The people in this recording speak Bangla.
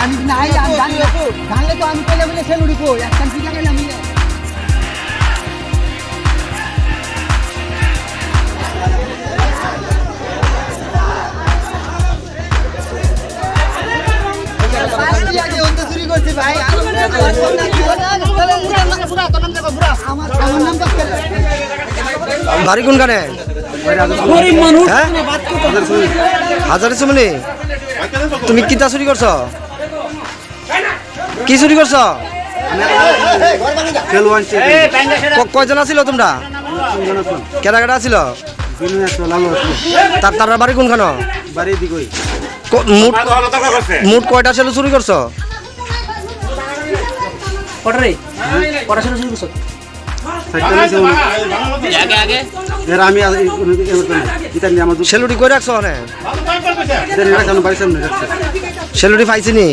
আমি নাই জানলে তো আমি কইলে বলে সেলুড়ি কই একখান কি লাগাইলাম বাড়ি কোনখানে? হাজারে চুমনি। তুমি কিতা চুরি করছ? কি চুরি করছ? কয়জন আছিল তোমরা? কেটা কেটা আছিল? তার বাড়ি কোনখান? মুঠ কয়টা ছিল চুরি করছ? সেলুটি কই রাখছ? সেলুটি পাইছিনি?